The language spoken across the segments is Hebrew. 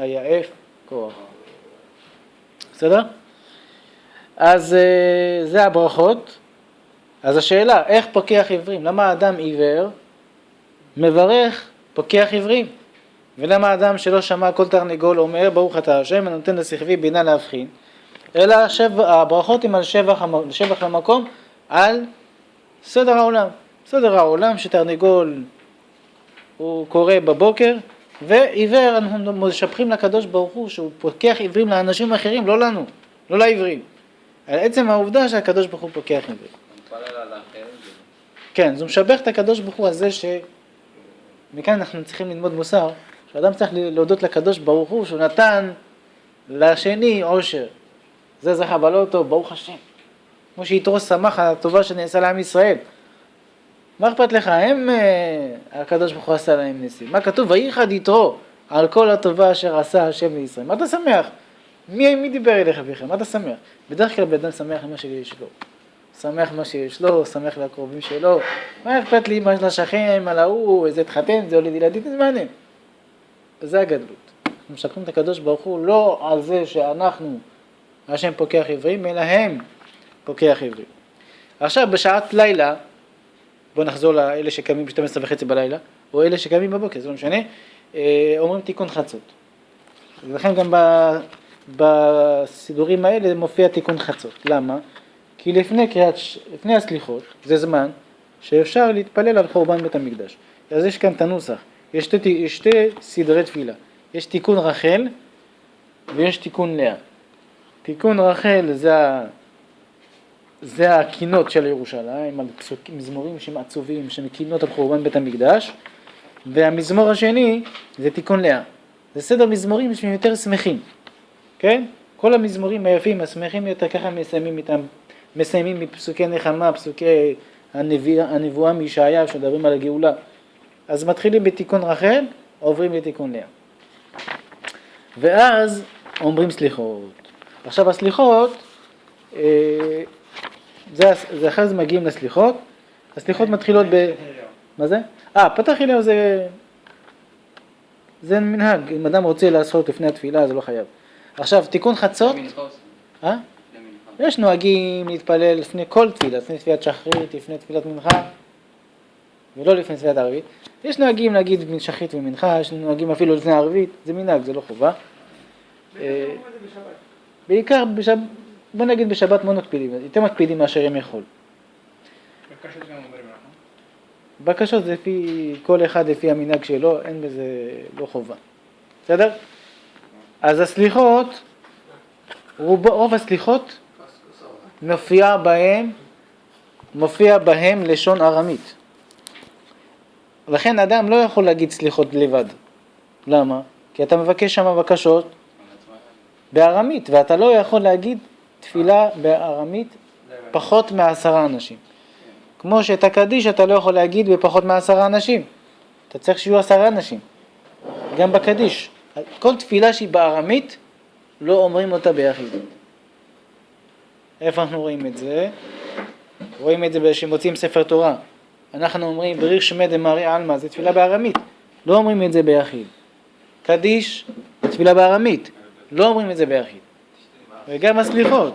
ליעף כוח. בסדר? אז זה הברכות. אז השאלה, איך פוקח עברים? למה אדם עיוור מברך פוקח עברים? ולמה אדם שלא שמע כל תרנגול אומר ברוך אתה השם הנותן לשכבי בינה להבחין? אלא הברכות הן על שבח למקום, על סדר העולם. סדר העולם שתרנגול הוא קורא בבוקר, ועיוור אנחנו משבחים לקדוש ברוך הוא שהוא פוקח עברים לאנשים אחרים, לא לנו, לא לעברים. על עצם העובדה שהקדוש ברוך הוא פוקח עברים. כן, זה משבח את הקדוש ברוך הוא על זה מכאן אנחנו צריכים ללמוד מוסר, שאדם צריך להודות לקדוש ברוך הוא שהוא נתן לשני עושר. זה זכה בלוטו, ברוך השם. כמו שיתרו שמח על הטובה שנעשה לעם ישראל. מה אכפת לך? הקדוש ברוך הוא עשה להם ניסים. מה כתוב? וייחד יתרו על כל הטובה אשר עשה השם לישראל. מה אתה שמח? מי דיבר אליך בכלל? מה אתה שמח? בדרך כלל בן אדם שמח למה שיש לו. שמח מה שיש לו, שמח לקרובים שלו. מה אכפת לי מה לשכם, על ההוא, איזה תחתן, זה הולד ילדים, זה מעניין. זה הגדלות. אנחנו משקרים את הקדוש ברוך הוא לא על זה שאנחנו, השם פוקח עברים, אלא הם פוקח עברים. עכשיו בשעת לילה, בואו נחזור לאלה שקמים ב-12:30 בלילה, או אלה שקמים בבוקר, זה לא משנה, אומרים תיקון חצות. ולכן גם בסידורים האלה מופיע תיקון חצות. למה? כי לפני הסליחות, זה זמן שאפשר להתפלל על חורבן בית המקדש. אז יש כאן את הנוסח, יש שתי סדרי תפילה. יש תיקון רחל ויש תיקון לאה. תיקון רחל זה הקינות של ירושלים, מזמורים שהם עצובים, שהם קינות על חורבן בית המקדש, והמזמור השני זה תיקון לאה. זה סדר מזמורים שהם יותר שמחים, כן? כל המזמורים היפים, השמחים יותר, ככה מסיימים מפסוקי נחמה, פסוקי הנבואה מישעיה שמדברים על הגאולה. אז מתחילים בתיקון רחל, עוברים לתיקון לאה. ואז אומרים סליחות. עכשיו הסליחות, זה אחרי זה מגיעים לסליחות. הסליחות מתחילות מה זה? פתח אליהו זה מנהג. אם אדם רוצה לעשות לפני התפילה, זה לא חייב. עכשיו, תיקון חצות. יש נוהגים להתפלל לפני כל תפילה, לפני תפילת שחרית, לפני תפילת מנחה, ולא לפני תפילת ערבית. יש נוהגים להגיד שחרית ומנחה, יש נוהגים אפילו לפני ערבית, זה מנהג, זה לא חובה. בעיקר, בוא נגיד בשבת מאוד מקפידים, יותר מקפידים מאשר ימי חול. בקשות גם אומרים לך? בקשות זה לפי, כל אחד לפי המנהג שלו, אין בזה לא חובה. בסדר? אז הסליחות, רוב הסליחות מופיע בהם לשון ארמית. לכן אדם לא יכול להגיד סליחות לבד. למה? כי אתה מבקש שם בקשות בארמית, ואתה לא יכול להגיד תפילה בארמית פחות מ10 אנשים. כמו שאת הקדיש אתה לא יכול להגיד בפחות מ10 אנשים. אתה צריך שיהיו 10 אנשים. גם בקדיש. כל תפילה שהיא בארמית, לא אומרים אותה ביחיד. איפה אנחנו רואים את זה? רואים את זה כשמוצאים ספר תורה. אנחנו אומרים בריך שמי דמרי עלמא, זה תפילה בארמית. לא אומרים את זה ביחיד. קדיש, זה תפילה בארמית. לא אומרים את זה ביחיד. וגם הסליחות.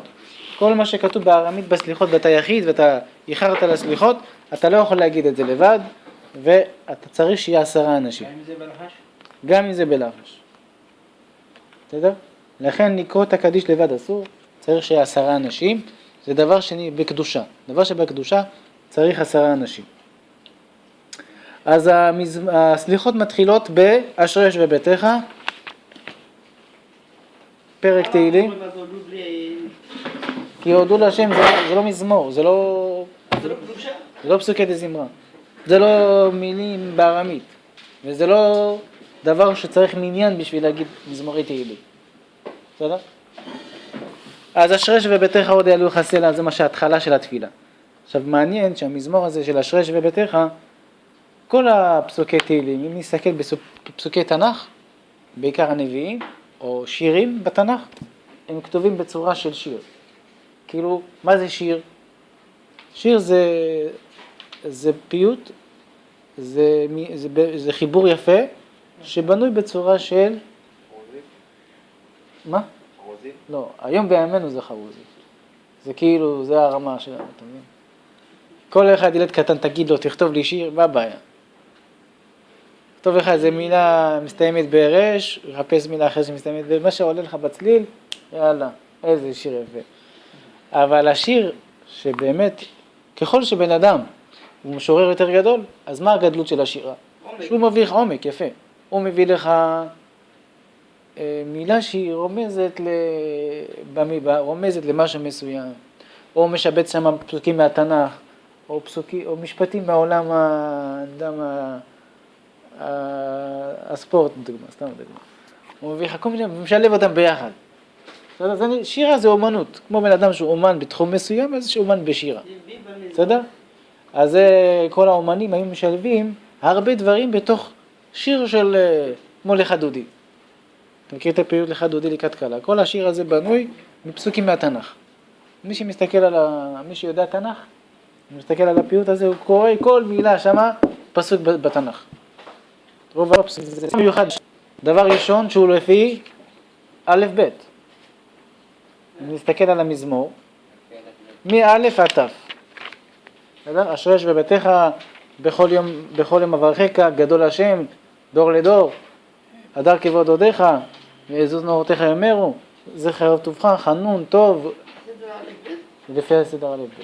כל מה שכתוב בארמית בסליחות ואתה יחיד ואתה איחרת לסליחות, אתה לא יכול להגיד את זה לבד, ואתה צריך שיהיה 10 אנשים. גם אם זה בלחש? גם אם זה בלחש. בסדר? לכן לקרוא את הקדיש לבד אסור, צריך שיהיה 10 אנשים, זה דבר שני בקדושה. דבר שבקדושה צריך 10 אנשים. אז הסליחות מתחילות באשרי יושבי ביתך, פרק תהילים. כי הודו להשם זה לא מזמור, זה לא פסוקי דזמרה. זה לא מילים בארמית. וזה לא דבר שצריך מניין בשביל להגיד מזמורי תהילים. בסדר? אז אשרי יושבי ביתך עוד יעלו לך סלע, זה מה שההתחלה של התפילה. עכשיו מעניין שהמזמור הזה של אשרי יושבי ביתך, כל הפסוקי תהילים, אם נסתכל בפסוקי תנ"ך, בעיקר הנביאים, או שירים בתנ"ך, הם כתובים בצורה של שיר. כאילו, מה זה שיר? שיר זה פיוט, זה חיבור יפה, שבנוי בצורה של מה? חרוזים? לא, היום בימינו זה חרוזי. זה כאילו, זה הרמה שלנו, אתה מבין? כל אחד ילד קטן תגיד לו, תכתוב לי שיר, מה הבעיה? כתוב לך איזה מילה מסתיימת ברש, רפש מילה אחרת שמסתיימת במה שעולה לך בצליל, יאללה, איזה שיר יפה. אבל השיר שבאמת, ככל שבן אדם הוא משורר יותר גדול, אז מה הגדלות של השירה? שהוא מביא לך עומק, יפה. הוא מביא לך מילה שהיא רומזת למשהו מסוים, או משבץ שם פסוקים מהתנ"ך, או משפטים מהעולם הספורט, דוגמה, סתם דוגמה. הוא מביא לך כל מיני, ומשלב אותם ביחד. שירה זה אומנות, כמו בן אדם שהוא אומן בתחום מסוים, אז שהוא אומן בשירה. בסדר? אז כל האומנים היו משלבים הרבה דברים בתוך שיר של כמו לך דודי. אתה מכיר את הפעילות לך דודי לקראת קלה? כל השיר הזה בנוי מפסוקים מהתנ"ך. מי שיודע תנ"ך, מסתכל על הפיוט הזה, הוא קורא כל מילה שמה פסוק בתנ"ך. רוב הפסוק זה מיוחד. דבר ראשון שהוא לפי א' ב'. נסתכל על המזמור, מא' עד ת'. אשרי בביתך בכל יום אברכך, גדול השם, דור לדור, הדר כבוד הודיך, ועזוז נורותיך יאמרו, זכר טובך, חנון, טוב, לפי הסדר א' ב'.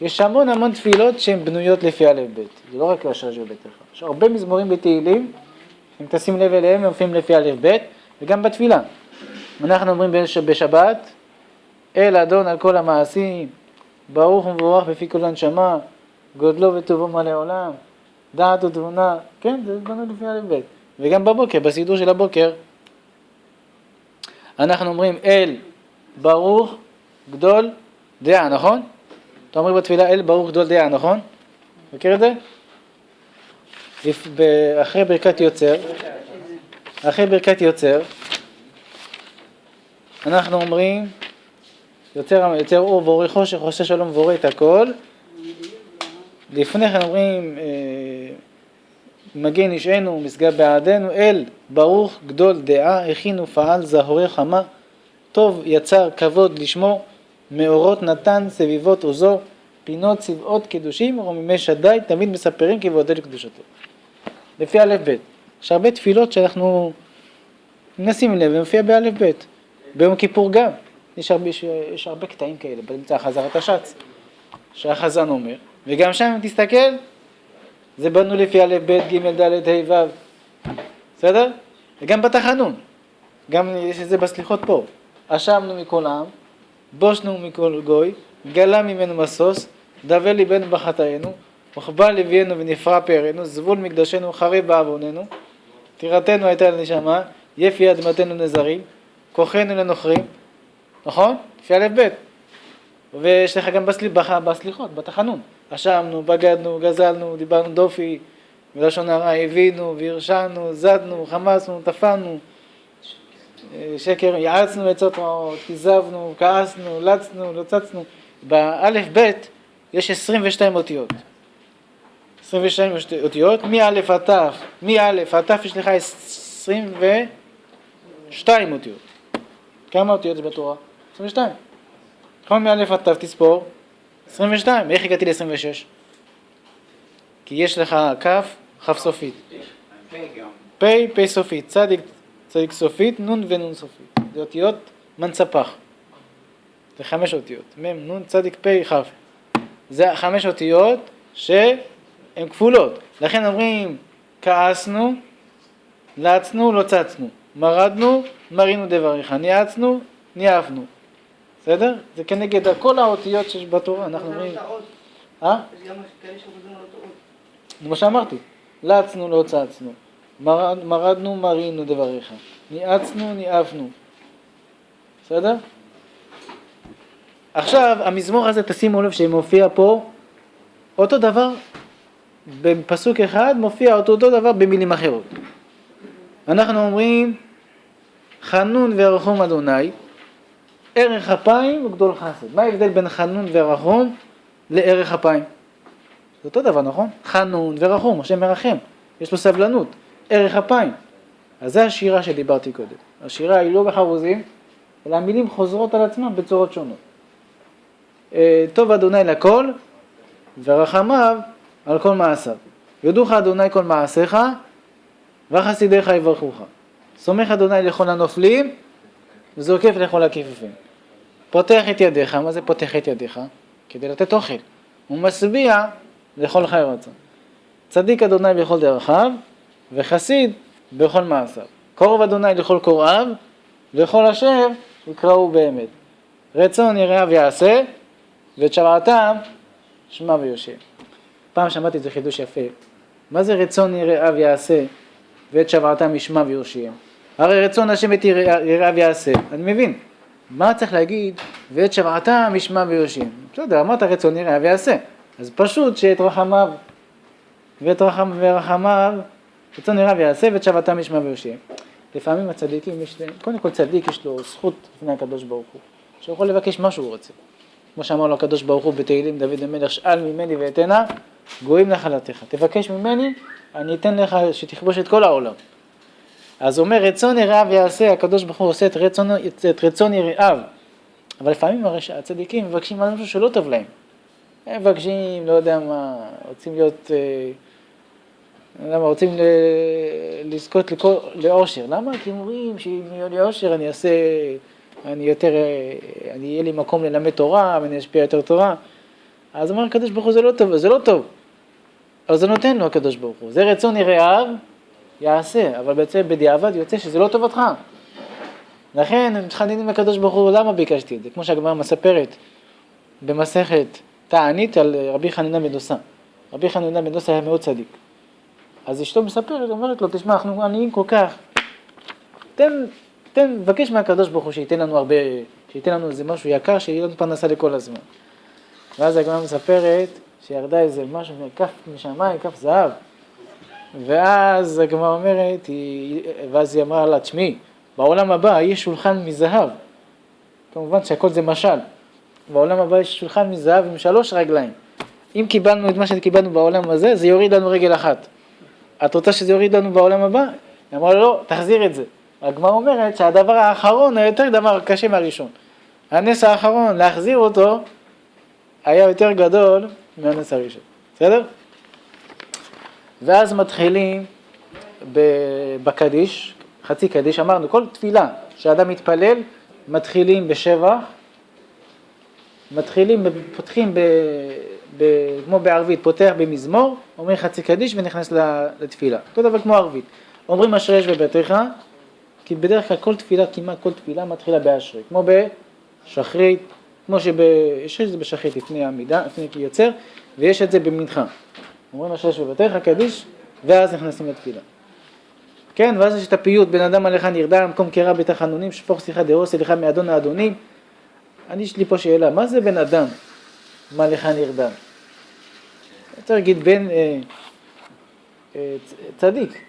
יש המון תפילות שהן בנויות לפי א' ב', זה לא רק אשרי בביתך. יש הרבה מזמורים בתהילים, אם תשים לב אליהם, הם מופיעים לפי א' ב', וגם בתפילה. אנחנו אומרים בשבת, אל אדון על כל המעשים, ברוך ומבורך בפי כל הנשמה, גודלו וטובו מלא עולם, דעת ותבונה, כן, זה בנו לפי א' ב'. וגם בבוקר, בסידור של הבוקר, אנחנו אומרים אל ברוך גדול דעה, נכון? אתה אומר בתפילה אל ברוך גדול דעה, נכון? מכיר את זה? אחרי ברכת יוצר, אנחנו אומרים יוצר אור ובורא חושך, עושה שלום ובורא את הכל. לפני כן אומרים מגן אישנו, משגב בעדנו, אל ברוך גדול דעה, הכין ופעל זהורי חמה, טוב יצר כבוד לשמו, מאורות נתן סביבות עוזו, פינות צבאות קדושים ורוממי שדי, תמיד מספרים כבודו לקדושתו. לפי א' ב'. יש הרבה תפילות שאנחנו נשים לב, ומופיע בא' ב'. ביום כיפור גם. יש הרבה קטעים כאלה, באמצע החזרת השץ, שהחזן אומר, וגם שם אם תסתכל, זה בנו לפי א' ב' ג' ד' ה' ו'. בסדר? וגם בתחנון. גם יש את זה בסליחות פה. אשמנו מכל עם, בושנו מכל גוי, גלה ממנו מסוס, דבל ליבנו בחטאינו, וכבה לווינו ונפרע פארנו, זבול מקדשנו חרב בעווננו, תירתנו הייתה לנשמה, יפי אדמתנו נזרים, כוחנו לנוכרים, נכון? לפי א' ב'. ויש לך גם בסליחות, בתחנון. אשמנו, בגדנו, גזלנו, דיברנו דופי, בלשון הרע, הבינו, והרשענו, זדנו, חמסנו, טפנו, שקר, יעצנו עצות רעות, כיזבנו, כעסנו, לצנו, לוצצנו. באלף ב' יש 22 אותיות. 22 אותיות, מא' עד ת', מא' עד ת' יש לך 22 אותיות. כמה אותיות זה בתורה? 22. נכון, מא' עד ת' תספור 22. איך הגעתי ל-26? כי יש לך כ' סופית. פ' סופית, צדיק סופית, נון ונון סופית. זה אותיות מנצפח. זה 5 אותיות. מ' נון צדיק פ' כ'. זה 5 אותיות שהן כפולות. לכן אומרים כעסנו, לצנו, לוצצנו. מרדנו, מרינו דבריך. ניאצנו, ניאפנו. בסדר? זה כנגד כל האותיות שיש בתורה. אנחנו אומרים... יש גם כאלה שחוזרים על אותו אות. כמו שאמרתי. לצנו, לוצצנו. מרדנו, מרינו דבריך. ניאצנו, ניאפנו. בסדר? עכשיו, המזמור הזה, תשימו לב שמופיע פה אותו דבר, בפסוק אחד מופיע אותו דבר במילים אחרות. אנחנו אומרים, חנון ורחום אדוני, ערך אפיים וגדול חסד. מה ההבדל בין חנון ורחום לערך אפיים? זה אותו דבר, נכון? חנון ורחום, השם מרחם, יש לו סבלנות. ערך אפיים, אז זה השירה שדיברתי קודם. השירה היא לא בחרוזים, אלא המילים חוזרות על עצמם בצורות שונות. טוב אדוני לכל, ורחמיו על כל מעשיו. יודוך אדוני כל מעשיך, וחסידיך יברכוך. סומך אדוני לכל הנופלים, וזוקף לכל הכיפופים. פותח את ידיך, מה זה פותח את ידיך? כדי לתת אוכל. הוא משביע לכל חי רצון. צדיק אדוני בכל דרכיו, וחסיד בכל מעשיו. קרוב אדוני לכל קוראיו, וכל אשר יקראו באמת. רצון יראיו יעשה, ואת שוועתם שמע ויושב. פעם שמעתי את זה חידוש יפה. מה זה רצון יראיו יעשה, ואת שוועתם ישמע ויושב? הרי רצון השם את יראיו יעשה. אני מבין. מה צריך להגיד? ואת שוועתם ישמע ויושב. בסדר, אמרת רצון יראיו יעשה. אז פשוט שאת רחמיו, ורחמיו, רצון יראיו יעשה, ואת שוועתם ישמע ויושב. לפעמים הצדיקים, קודם כל צדיק יש לו זכות לפני הקדוש ברוך הוא, שהוא יכול לבקש מה שהוא רוצה. כמו שאמר לו הקדוש ברוך הוא בתהילים דוד המלך, שאל ממני ואתנה, גויים נחלתך. תבקש ממני, אני אתן לך שתכבוש את כל העולם. אז הוא אומר, רצון יראיו יעשה, הקדוש ברוך הוא עושה את רצון יראיו. אבל לפעמים הצדיקים מבקשים משהו שלא טוב להם. הם מבקשים, לא יודע מה, רוצים להיות... למה רוצים לזכות לאושר? למה? כי אומרים שאם יהיה לי אושר אני יהיה לי מקום ללמד תורה ואני אשפיע יותר תורה. אז אומר הקדוש ברוך הוא זה לא טוב, זה לא טוב. אבל זה נותן לו הקדוש ברוך הוא. זה רצון יראיו יעשה, אבל בעצם בדיעבד יוצא שזה לא טובתך. לכן הם מתחננים לקדוש ברוך הוא, למה ביקשתי את זה? כמו שהגמרא מספרת במסכת תענית על רבי חנינא בן דוסא. רבי חנינא בן דוסא היה מאוד צדיק. אז אשתו מספרת, אומרת לו, תשמע, אנחנו עניים כל כך, בקש מהקדוש ברוך הוא שייתן לנו הרבה, שייתן לנו איזה משהו יקר, שיהיה לנו פרנסה לכל הזמן. ואז הגמרא מספרת שירדה איזה משהו כף משמיים, כף זהב. ואז הגמרא אומרת, ואז היא אמרה לה, תשמעי, בעולם הבא יש שולחן מזהב. כמובן שהכל זה משל. בעולם הבא יש שולחן מזהב עם 3 רגליים. אם קיבלנו את מה שקיבלנו בעולם הזה, זה יוריד לנו רגל אחת. את רוצה שזה יוריד לנו בעולם הבא? היא אמרה לו, לא, תחזיר את זה. הגמרא אומרת שהדבר האחרון היותר דבר קשה מהראשון. הנס האחרון, להחזיר אותו, היה יותר גדול מהנס הראשון. בסדר? ואז מתחילים בקדיש, חצי קדיש, אמרנו, כל תפילה שאדם מתפלל, מתחילים בשבח, פותחים כמו בערבית, פותח במזמור, אומרים חצי קדיש ונכנס לתפילה. אותו דבר כמו ערבית. אומרים אשרי יש בביתך, כי בדרך כלל כל תפילה, כמעט כל תפילה מתחילה באשרי. כמו בשחרית, יש את זה בשחרית לפני העמידה, לפני יוצר, ויש את זה במנחה. אומרים אשרי יש בביתך, קדיש, ואז נכנסים לתפילה. כן, ואז יש את הפיוט, בן אדם עליך נרדם, קום קרא בתחנונים, שפוך שיחה דרוס, אליך מאדון האדונים. יש לי פה שאלה, מה זה בן אדם? מה לך נרדם? אתה תגיד בן צדיק.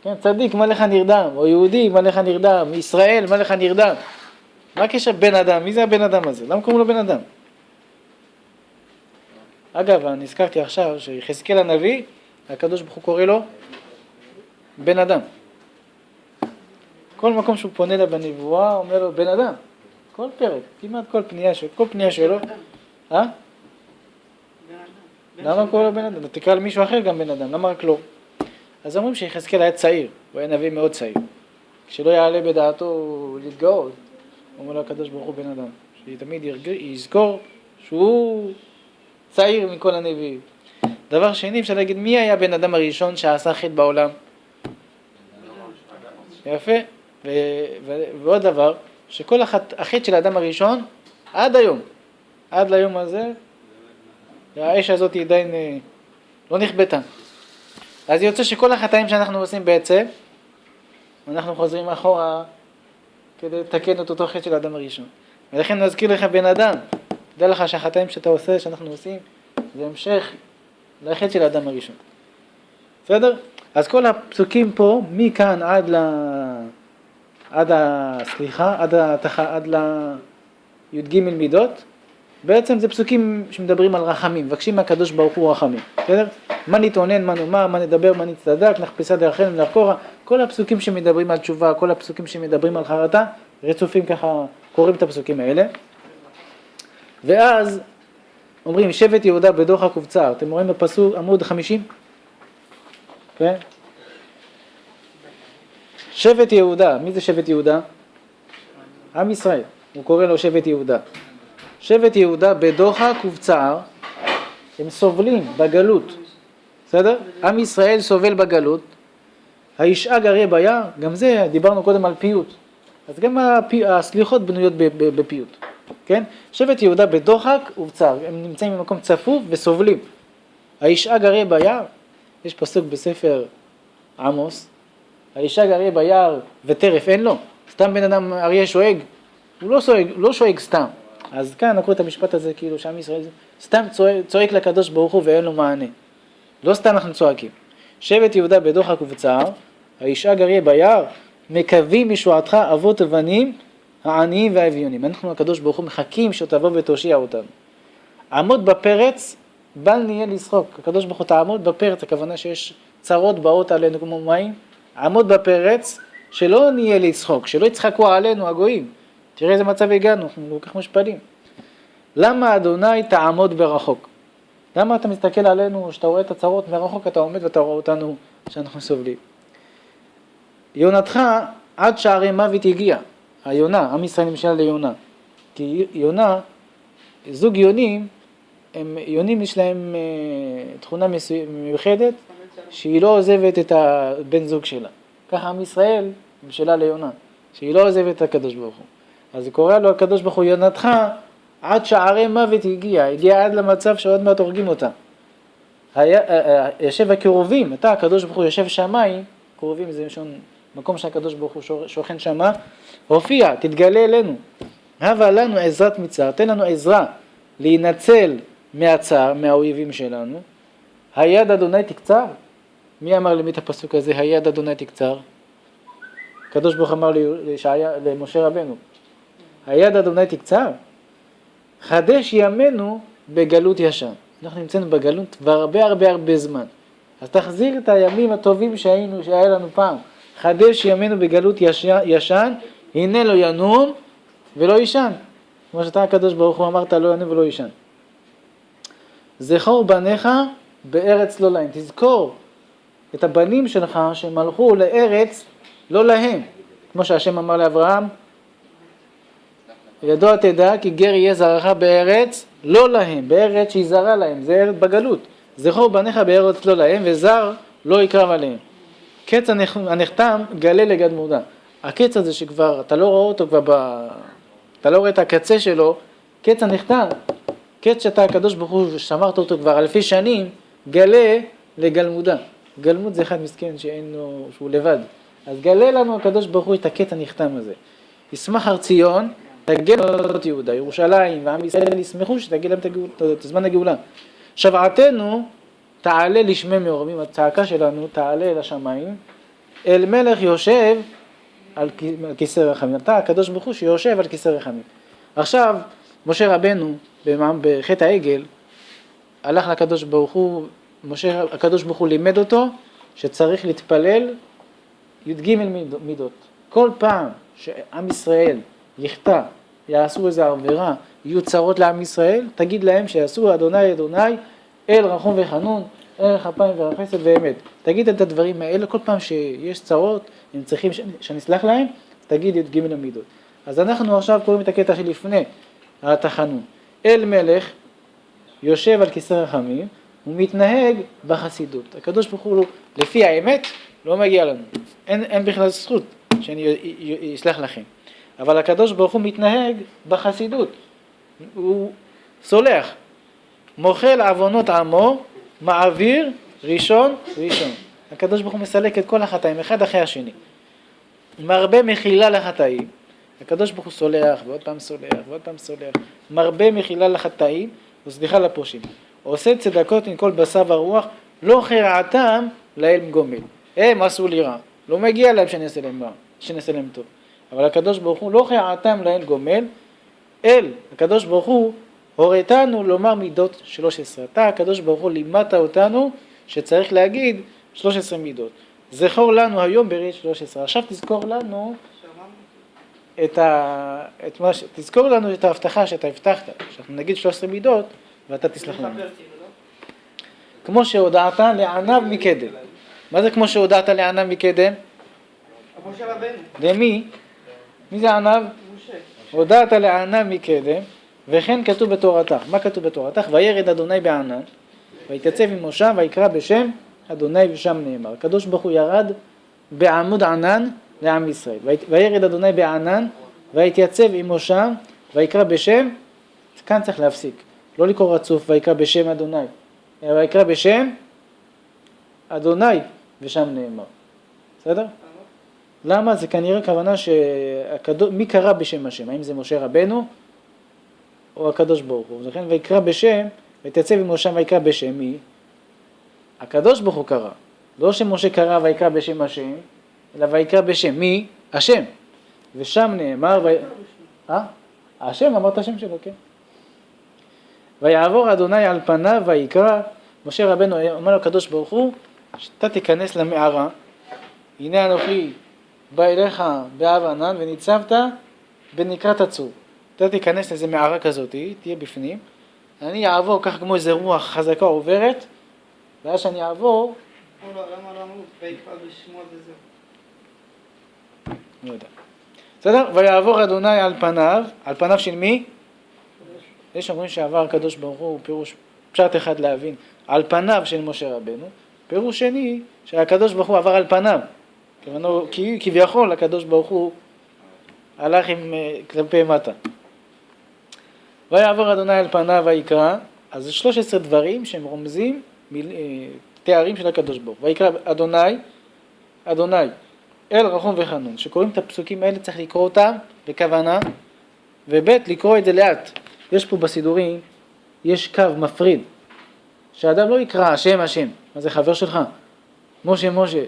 כן, צדיק, מה לך נרדם? או יהודי, מה לך נרדם? ישראל, מה לך נרדם? מה הקשר בן אדם? מי זה הבן אדם הזה? למה קוראים לו בן אדם? אגב, אני הזכרתי עכשיו שיחזקאל הנביא, הקדוש ברוך הוא קורא לו בן אדם. כל מקום שהוא פונה לה בנבואה, אומר לו בן אדם. כל פרק, כמעט כל פנייה שלו. למה קורא לו בן אדם? תקרא למישהו אחר גם בן אדם, למה רק לא? אז אומרים שיחזקאל היה צעיר, הוא היה נביא מאוד צעיר. כשלא יעלה בדעתו להתגאות, אומר לו הקדוש ברוך הוא בן אדם. שתמיד יזכור שהוא צעיר מכל הנביאים. דבר שני, אפשר להגיד, מי היה בן אדם הראשון שעשה חטא בעולם? יפה. ועוד דבר, שכל החטא של האדם הראשון, עד ליום הזה, האש הזאת עדיין לא נכבטה. אז יוצא שכל החטאים שאנחנו עושים בעצם, אנחנו חוזרים אחורה כדי לתקן את אותו חטא של האדם הראשון. ולכן נזכיר לך בן אדם, תדע לך שהחטאים שאתה עושה, שאנחנו עושים, זה המשך לחטא של האדם הראשון. בסדר? אז כל הפסוקים פה, מכאן עד לי"ג מידות, בעצם זה פסוקים שמדברים על רחמים, מבקשים מהקדוש ברוך הוא רחמים, בסדר? מה נתאונן, מה נאמר, מה נדבר, מה נצטדק, נחפשה דרכינו לחקורה, כל הפסוקים שמדברים על תשובה, כל הפסוקים שמדברים על חרטה, רצופים ככה, קוראים את הפסוקים האלה. ואז אומרים שבט יהודה בדוחק ובצער, אתם רואים בפסוק עמוד 50? כן? שבט יהודה, מי זה שבט יהודה? עם ישראל, הוא קורא לו שבט יהודה. שבט יהודה בדוחק ובצער, הם סובלים בגלות, בסדר? עם ישראל סובל בגלות, הישאג אריה ביער, גם זה דיברנו קודם על פיוט, אז גם הסליחות בנויות בפיוט, כן? שבט יהודה בדוחק ובצער, הם נמצאים במקום צפוף וסובלים. הישאג אריה ביער, יש פסוק בספר עמוס, הישאג אריה ביער וטרף אין לו, סתם בן אדם אריה שואג, הוא לא שואג סתם. אז כאן נקרא את המשפט הזה כאילו שעם ישראל סתם צועק לקדוש ברוך הוא ואין לו מענה. לא סתם אנחנו צועקים. שבט יהודה בדוחק ובצער, הישאג אריה ביער, מקווים משועתך אבות הבנים, העניים והאביונים. אנחנו הקדוש ברוך הוא מחכים שתבוא ותושיע אותנו. עמוד בפרץ, בל נהיה לשחוק. הקדוש ברוך הוא תעמוד בפרץ, הכוונה שיש צרות באות עלינו כמו מים. עמוד בפרץ, שלא נהיה לשחוק, שלא יצחקו עלינו הגויים. תראה איזה מצב הגענו, אנחנו כל כך משפלים. למה אדוני תעמוד ברחוק? למה אתה מסתכל עלינו, שאתה רואה את הצרות מרחוק, אתה עומד ואתה רואה אותנו שאנחנו סובלים? יונתך עד שערי מוות הגיע. היונה, עם ישראל נמשל ליונה. כי יונה, זוג יונים, יונים יש להם תכונה מיוחדת, שהיא לא עוזבת את הבן זוג שלה. ככה עם ישראל נמשלה ליונה, שהיא לא עוזבת את הקדוש ברוך הוא. אז קורא לו הקדוש ברוך הוא יונתך עד שערי מוות הגיע עד למצב שעוד מעט הורגים אותה. יושב הקרובים, אתה הקדוש ברוך הוא יושב שמיים, קרובים זה מקום שהקדוש ברוך הוא שוכן שמה, הופיע, תתגלה אלינו. הווה לנו עזרת מצער, תן לנו עזרה להינצל מהצער, מהאויבים שלנו. היד אדוני תקצר. מי אמר למי את הפסוק הזה, היד אדוני תקצר? הקדוש ברוך אמר למשה רבנו, היד אדוני תקצר, חדש ימינו בגלות ישן. אנחנו נמצאנו בגלות כבר הרבה זמן. אז תחזיר את הימים הטובים שהיה לנו פעם. חדש ימינו בגלות ישן, הנה לא ינום ולא ישן. כמו שאתה הקדוש ברוך הוא אמרת, לא ינום ולא ישן. זכור בניך בארץ לא להם. תזכור את הבנים שלך שהם הלכו לארץ לא להם. כמו שהשם אמר לאברהם, ידוע תדע כי גר יהיה זרעך בארץ לא להם, בארץ שהיא זרה להם, זה ארץ בגלות. זכור בניך בארץ לא להם וזר לא יקרב עליהם. קץ הנחתם גלה לגדמודה. הקץ הזה שכבר אתה לא רואה אותו אתה לא רואה את הקצה שלו, קץ הנחתם, קץ שאתה הקדוש ברוך הוא שמרת אותו כבר אלפי שנים, גלה לגלמודה. גלמוד זה אחד מסכן שהוא לבד. אז גלה לנו הקדוש ברוך הוא את הקץ הנחתם הזה. ישמח הר ציון, תגל את יהודה, ירושלים ועם ישראל ישמחו שתגיע להם את זמן הגאולה. שבעתנו תעלה לשמי מעורבים, הצעקה שלנו תעלה לשמיים, אל מלך יושב על כיסא רחמים. אתה הקדוש ברוך הוא שיושב על כיסא רחמים. עכשיו משה רבנו בחטא העגל הלך לקדוש ברוך הוא, הקדוש ברוך הוא לימד אותו שצריך להתפלל י"ג מידות. כל פעם שעם ישראל יחטא, יעשו איזה עבירה, יהיו צרות לעם ישראל, תגיד להם שיעשו אדוני אדוני אל רחום וחנון, אל כפיים וחסד ואמת. תגיד את הדברים האלה, כל פעם שיש צרות, הם צריכים שנסלח להם, תגיד י"ג מידות. אז אנחנו עכשיו קוראים את הקטע שלפני התחנון. אל מלך יושב על כיסא רחמים, הוא מתנהג בחסידות. הקדוש ברוך הוא לפי האמת לא מגיע לנו. אין בכלל זכות שאני אסלח לכם. אבל הקדוש ברוך הוא מתנהג בחסידות. הוא סולח. מוחל עוונות עמו, מעביר ראשון. הקדוש ברוך הוא מסלק את כל החטאים, אחד אחרי השני. מרבה מחילה לחטאים. הקדוש ברוך הוא סולח, ועוד פעם סולח. מרבה מחילה לחטאים, וסליחה לפושעים. עושה צדקות עם כל בשר ורוח, לא חרעתם לאל מגומל. הם עשו לי רע. לא מגיע להם שנעשה להם טוב. אבל הקדוש ברוך הוא לא חרעתם לאל גומל, הקדוש ברוך הוא הוריתנו לומר מידות 13. אתה, הקדוש ברוך הוא, לימדת אותנו שצריך להגיד 13 מידות. זכור לנו היום ברית 13. עכשיו תזכור לנו תזכור לנו את ההבטחה שאתה הבטחת, שאנחנו נגיד 13 מידות ואתה תסלח לנו. כמו שהודעת לענב מקדם. מה זה כמו שהודעת לענב מקדם? משה רבנו. למי? מי זה ענב? משה. הודעת לענב מקדם, וכן כתוב בתורתך. מה כתוב בתורתך? וירד אדוני בענן, ויתייצב עם משה ויקרא בשם אדוני ושם נאמר. הקדוש ברוך הוא ירד בעמוד ענן לעם ישראל. וירד אדוני בענן, ויתייצב עם משה ויקרא בשם, כאן צריך להפסיק. לא לקרוא רצוף ויקרא בשם אדוני, ויקרא בשם אדוני ושם נאמר. בסדר? למה? זה כנראה כוונה מי קרא בשם השם? האם זה משה רבנו או הקדוש ברוך הוא? לכן ויקרא בשם, ותצב עם משה ויקרא בשם מי? הקדוש ברוך הוא קרא. לא שמשה קרא ויקרא בשם השם, אלא ויקרא בשם מי? השם. ושם נאמר השם, אמרת השם שלו, כן. ויעבור אדוני על פניו ויקרא, משה רבנו אומר לו הקדוש ברוך הוא, שאתה תיכנס למערה, הנה אנוכי בא אליך באב ענן וניצבת בנקרת הצור. אתה תיכנס לאיזה מערה כזאת, תהיה בפנים, אני אעבור כך כמו איזה רוח חזקה עוברת, ואז שאני אעבור... למה לא אמרו? ויקרא בשמו וזהו. לא יודע. בסדר? ויעבור אדוני על פניו של מי? יש אומרים שעבר הקדוש ברוך הוא, פירוש פשט אחד להבין, על פניו של משה רבנו, פירוש שני שהקדוש ברוך הוא עבר על פניו, כביכול הקדוש ברוך הוא הלך כלפי מטה. ויעבור אדוני על פניו ויקרא, אז זה 13 דברים שהם רומזים תארים של הקדוש ברוך הוא. ויקרא אדוני אל רחום וחנון. שקוראים את הפסוקים האלה צריך לקרוא אותם בכוונה, וב' לקרוא את זה לאט. יש פה בסידורים, יש קו מפריד, שהאדם לא יקרא השם השם, מה זה חבר שלך? משה משה.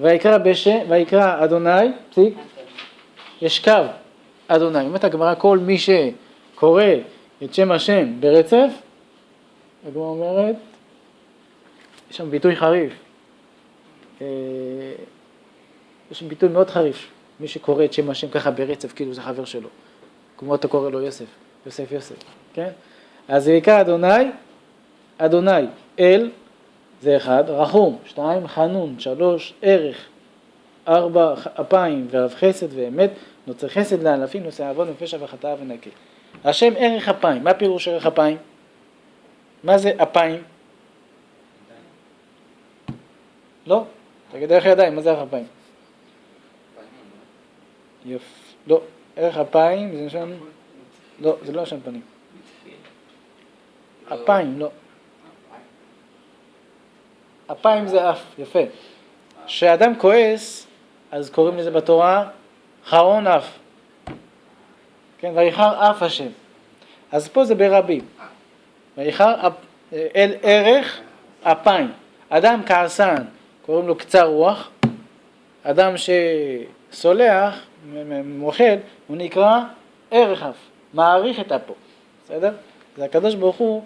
ויקרא אדוני, פסיק, יש קו אדוני. באמת הגמרא, כל מי שקורא את שם השם ברצף, הגמרא אומרת, יש שם ביטוי חריף, יש שם ביטוי מאוד חריף, מי שקורא את שם השם ככה ברצף, כאילו זה חבר שלו, כמו אתה קורא לו יוסף, כן? אז ויקרא אדוני אל, זה 1, רחום, 2, חנון, 3, ערך, 4, אפיים ורב חסד ואמת, נוצר חסד לאלפים, נושא עוון ופשע וחטאה ונקה. השם ערך אפיים, מה פירוש ערך אפיים? מה זה אפיים? לא, תגיד ערך ידיים, מה זה ערך אפיים? לא, ערך אפיים זה שם, לא, זה לא שם פנים. אפיים, לא. אפיים זה אף, יפה. כשאדם כועס, אז קוראים לזה בתורה חרון אף. כן, ויחר אף השם. אז פה זה ברבים. ויחר אל ערך אפיים. אדם כעסן, קוראים לו קצר רוח. אדם שסולח, מוחל, הוא נקרא ערך אף. מעריך את אפו. בסדר? זה הקדוש ברוך הוא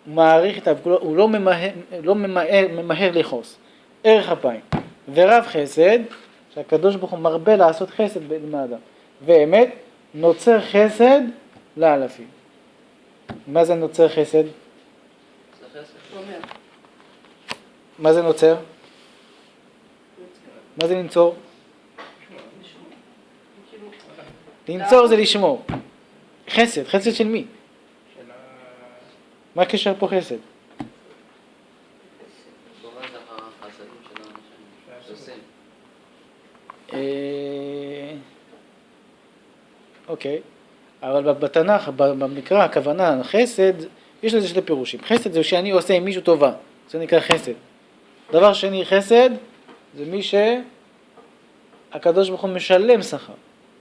מעריך את אפו, הוא לא ממהר לכעוס. ערך אפיים. ורב חסד, שהקדוש ברוך הוא מרבה לעשות חסד בן האדם. ואמת, נוצר חסד לאלפים. מה זה נוצר חסד? מה זה נוצר? מה זה לנצור? לנצור זה לשמור. חסד, חסד של מי? מה הקשר פה חסד? אוקיי, אבל בתנ"ך, במקרא, הכוונה, חסד, יש לזה שני פירושים. חסד זה שאני עושה עם מישהו טובה, זה נקרא חסד. דבר שני, חסד זה מי שהקדוש ברוך הוא משלם שכר.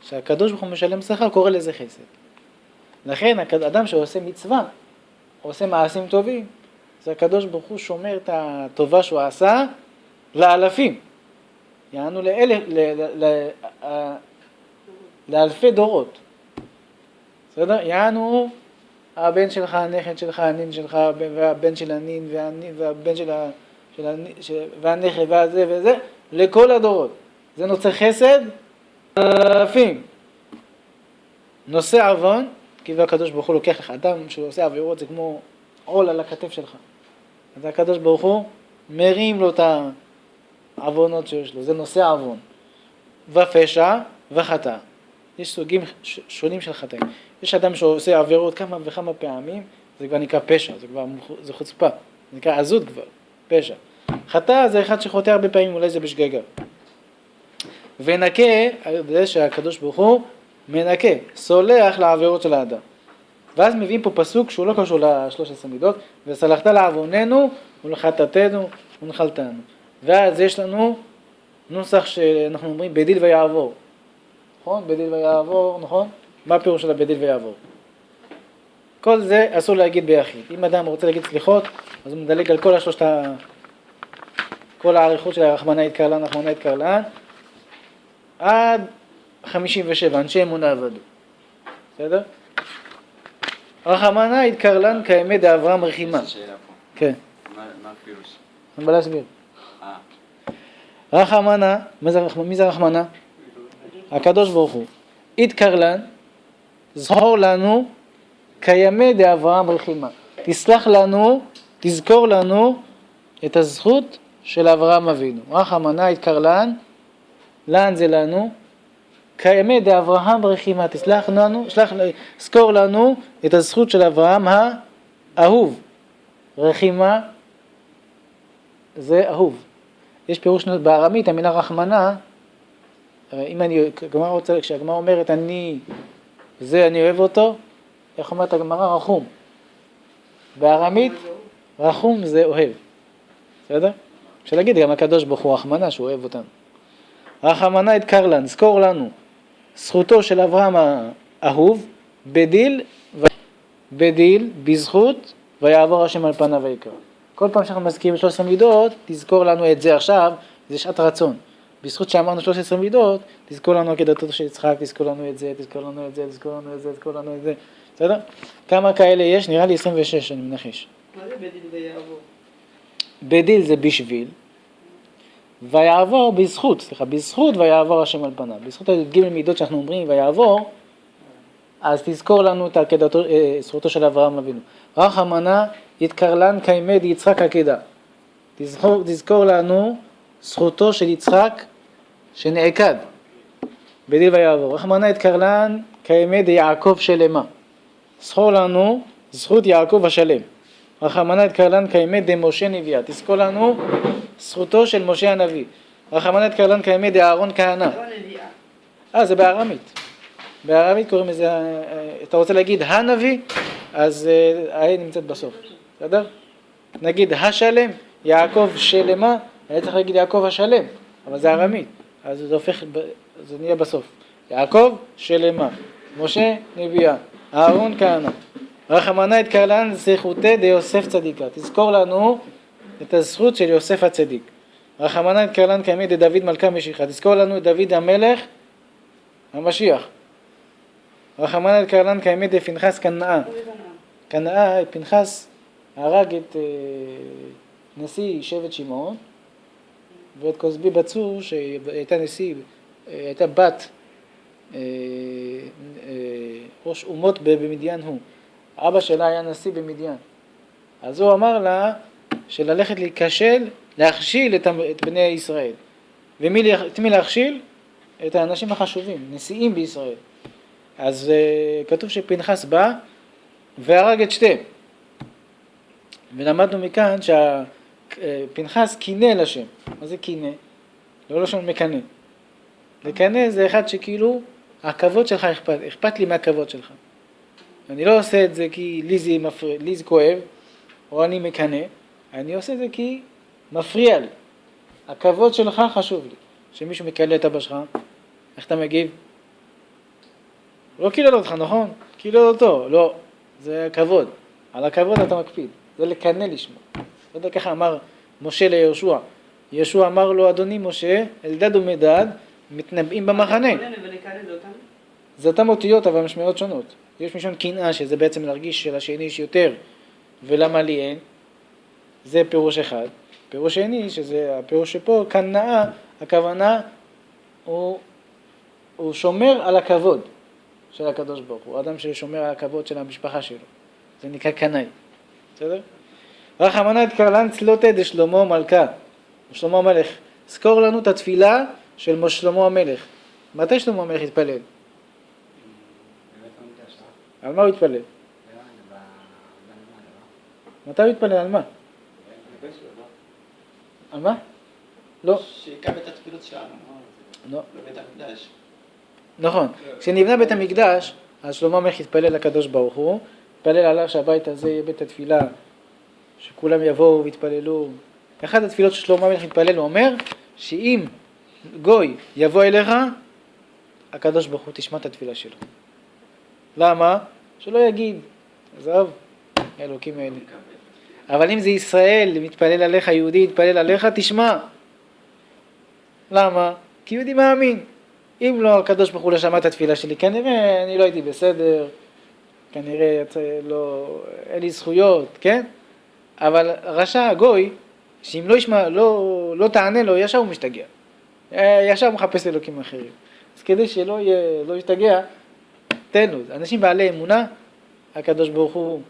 כשהקדוש ברוך הוא משלם שכר, קורא לזה חסד. לכן, אדם שעושה מצווה, עושה מעשים טובים, זה הקדוש ברוך הוא שומר את הטובה שהוא עשה לאלפים. יענו לאלפי דורות. בסדר? יענו הבן שלך, הנכד שלך, הנין שלך, והבן של הנין, והבן והנכד, והזה וזה, לכל הדורות. זה נוצר חסד, אלפים. נושא עוון, כי הקדוש ברוך הוא לוקח לך אדם שעושה עבירות, זה כמו עול על הכתף שלך. אז הקדוש ברוך הוא מרים לו את העוונות שיש לו, זה נושא עוון. ופשע וחטא. יש סוגים שונים של חטאים. יש אדם שעושה עבירות כמה וכמה פעמים, זה כבר נקרא פשע, זה חוצפה, זה נקרא עזות כבר, פשע. חטא זה אחד שחוטא הרבה פעמים, אולי זה בשגגה. ונקה, זה שהקדוש ברוך הוא מנקה, סולח לעבירות של האדם. ואז מביאים פה פסוק שהוא לא קשור ל13 מידות, וסלחת לעווננו ולחטאתנו ונחלתנו. ואז יש לנו נוסח שאנחנו אומרים בדיל ויעבור. נכון? בדיל ויעבור, נכון? מה הפירוש של הבדיל ויעבור? כל זה אסור להגיד ביחיד. אם אדם רוצה להגיד סליחות, אז הוא מדלג על כל העריכות של הרחמנא יתקרלן, רחמנא יתקרלן, עד 57, אנשי אמונה עבדו. בסדר? רחמנא יתקרלן כאמת דאברהם רחימה. שאלה פה. כן. מה הפירוש? אני בא להסביר. רחמנא, מי זה רחמנא? הקדוש ברוך הוא. יתקרלן, זכור לנו כימי דאברהם רחימה. תסלח לנו, תזכור לנו את הזכות של אברהם אבינו. רחמנא יתקרלן, לאן זה לנו? כימי דאברהם רחימה. תזכור לנו את הזכות של אברהם האהוב. רחימה זה אהוב. יש פירוש בארמית, המילה רחמנא, אם כשהגמרא אומרת אני אוהב אותו, איך אומרת הגמרא? רחום. בארמית, רחום זה אוהב. בסדר? אפשר להגיד גם הקדוש ברוך הוא רחמנא שהוא אוהב אותנו. רחמנא יתקרלן, זכור לנו זכותו של אברהם האהוב, בדיל, בזכות, ויעבור השם על פניו ויקרא. כל פעם שאנחנו מזכירים 13 מידות, תזכור לנו את זה עכשיו, זה שעת רצון. בזכות שאמרנו 13 מידות, תזכור לנו כדתו של יצחק, תזכור לנו את זה, תזכור לנו את זה, תזכור לנו את זה, תזכור לנו את זה. בסדר? כמה כאלה יש? נראה לי 26, אני מנחש. מה זה בדיל ויעבור? בדיל זה בשביל, ויעבור בזכות ויעבור השם על פניו. בזכות ג' מידות שאנחנו אומרים ויעבור, אז תזכור לנו את זכותו של אברהם אבינו. רחמנא יתקרלן כימי דיצחק עקדה. תזכור לנו זכותו של יצחק שנעקד. בדיל ויעבור. רחמנא יתקרלן כימי דיעקב שלמה. זכור לנו זכות יעקב השלם. רחמנא יתקרלן כימי דמשה נביאה. תזכור לנו זכותו של משה הנביא. רחמנא יתקרלן כימי דאהרון כהנא. לא נביאה. זה בארמית. בארמית קוראים לזה, אתה רוצה להגיד הנביא, אז ההיא נמצאת בסוף. בסדר? נגיד השלם, יעקב שלמה, היה צריך להגיד יעקב השלם, אבל זה ארמית. אז זה נהיה בסוף. יעקב שלמה, משה נביאה, אהרון כהנא. רחמנא יתקרלן זכותי דיוסף צדיקה. תזכור לנו את הזכות של יוסף הצדיק. רחמנא יתקרלן כימי דוד מלכה משיחה. תזכור לנו את דוד המלך המשיח. רחמנא יתקרלן כימי דפנחס כנאה. כנאה, פנחס הרג את נשיא שבט שמעון, ואת כוזבי בצור שהייתה הייתה בת ראש אומות במדיין הוא. אבא שלה היה נשיא במדיין. אז הוא אמר לה שללכת להכשיל את בני ישראל. את מי להכשיל? את האנשים החשובים, נשיאים בישראל. אז כתוב שפנחס בא והרג את שתיהם. ולמדנו מכאן שפנחס קינא לשם. מה זה קינא? לא לשון מקנא. לקנא זה אחד שכאילו הכבוד שלך אכפת לי מהכבוד שלך. אני לא עושה את זה כי לי זה כואב, או אני מקנא. אני עושה את זה כי מפריע לי. הכבוד שלך חשוב לי. שמישהו מקלל את אבא שלך, איך אתה מגיב? לא קילל אותך, נכון? קילל אותו. לא, זה כבוד. על הכבוד אתה מקפיד. זה לקנא לשמו. לא יודע, ככה אמר משה ליהושע. יהושע אמר לו, אדוני משה, אלדד ומדד מתנבאים במחנה. זה אותם אותיות אבל משמעויות שונות. יש מלשון קנאה שזה בעצם להרגיש שלשני יש יותר ולמה לי אין, זה פירוש אחד. פירוש שני שזה הפירוש שפה, קנאה, הכוונה הוא שומר על הכבוד של הקדוש ברוך הוא, אדם ששומר על הכבוד של המשפחה שלו, זה נקרא קנאי, בסדר? רחמנא דקרלן צלותא דשלמה מלכה, שלמה המלך, זכור לנו את התפילה של שלמה המלך. מתי שלמה המלך התפלל? על מה הוא התפלל? מתי הוא התפלל? על מה? על מה? לא. שיקם את התפילות שלנו. לא. בבית המקדש. נכון. כשנבנה בית המקדש, אז שלמה המלך התפלל לקדוש ברוך הוא, התפלל עליו שהבית הזה יהיה בית התפילה, שכולם יבואו ויתפללו. אחת התפילות ששלמה המלך מתפלל, הוא אומר, שאם גוי יבוא אליך, הקדוש ברוך הוא תשמע את התפילה שלו. למה? שלא יגיד, עזוב, אלוקים האלה. אבל אם זה ישראל, מתפלל עליך, יהודי מתפלל עליך, תשמע. למה? כי יהודי מאמין. אם לא, הקדוש ברוך הוא לא שמע את התפילה שלי, כנראה אני לא הייתי בסדר, כנראה לא, אין לי זכויות, כן? אבל רשע הגוי, שאם לא ישמע, לא תענה לו, ישר הוא משתגע. ישר הוא מחפש אלוקים אחרים. אז כדי שלא ישתגע, תן לו. אנשים בעלי אמונה, הקדוש ברוך הוא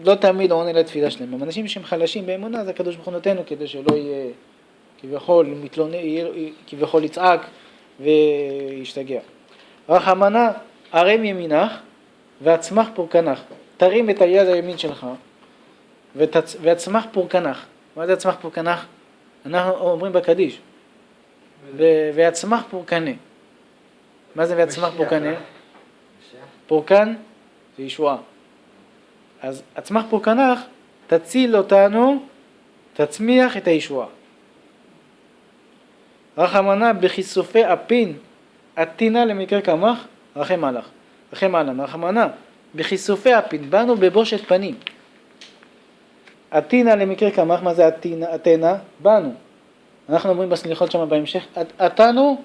לא תמיד עונה לתפילה שלהם. אבל אנשים שהם חלשים באמונה, אז הקדוש ברוך הוא נותן לו כדי שלא יהיה כביכול יצעק וישתגע. רחמנא הרם ימינך והצמח פורקנך. תרים את היד הימין שלך והצמח פורקנך. מה זה הצמח פורקנך? אנחנו אומרים בקדיש. והצמח פורקנה. מה זה והצמח פורקנה? פורקן זה ישועה. אז הצמח פורקנך תציל אותנו, תצמיח את הישועה. רחמנא בכיסופי אפין עתינה למקרה קמח, רחם עלך. רחם עלן. רחמנא בכיסופי אפין, באנו בבושת פנים. עתינה למקרה קמח, מה זה עתינה? באנו. אנחנו אומרים בסליחות שם בהמשך, עתנו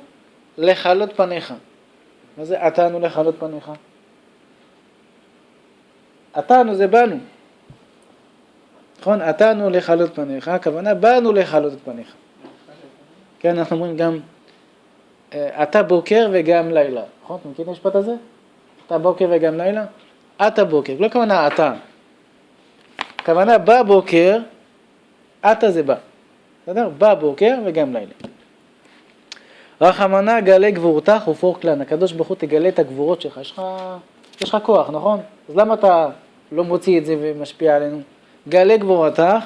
לחלות פניך. מה זה עתנו לחלות פניך? עתנו זה באנו. נכון? עתנו לחלות פניך, הכוונה באנו לחלות את פניך. כן, אנחנו אומרים גם עתה בוקר וגם לילה. נכון? אתה מכיר את המשפט הזה? עתה בוקר וגם לילה? עתה בוקר, לא כוונה עתה. הכוונה בבוקר, עתה זה בא. בסדר? בבוקר וגם לילה. רחמנא גלה גבורתך ופרוק לן. הקדוש ברוך הוא תגלה את הגבורות שלך. יש לך כוח, נכון? אז למה אתה לא מוציא את זה ומשפיע עלינו? גלה גבורתך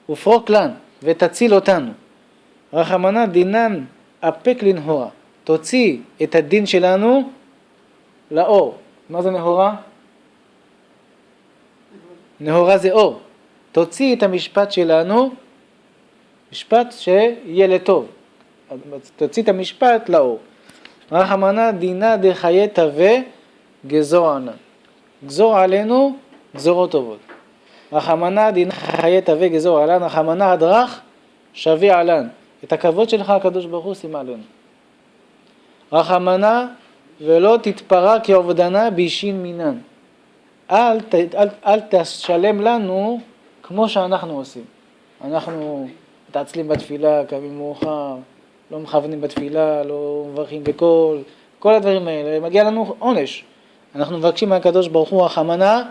ופרוק לן ותציל אותנו. רחמנא דינן אפק לנהורה. תוציא את הדין שלנו לאור. מה זה נהורה? נהורה זה אור. תוציא את המשפט שלנו, משפט שיהיה לטוב. תוציא את המשפט לאור. רחמנא דינא דחיי תווה גזור ענן. גזור עלינו גזורות טובות. רחמנא דינא חיי תווה גזור עלן. רחמנא הדרך שווה עלן. את הכבוד שלך הקדוש ברוך הוא שימה עלינו. רחמנא ולא תתפרע כעובדנה בישין מינן. אל תשלם לנו כמו שאנחנו עושים. אנחנו מתעצלים בתפילה, קמים מאוחר, לא מכוונים בתפילה, לא מברכים בקול, כל הדברים האלה, מגיע לנו עונש. אנחנו מבקשים מהקדוש ברוך הוא רחמנא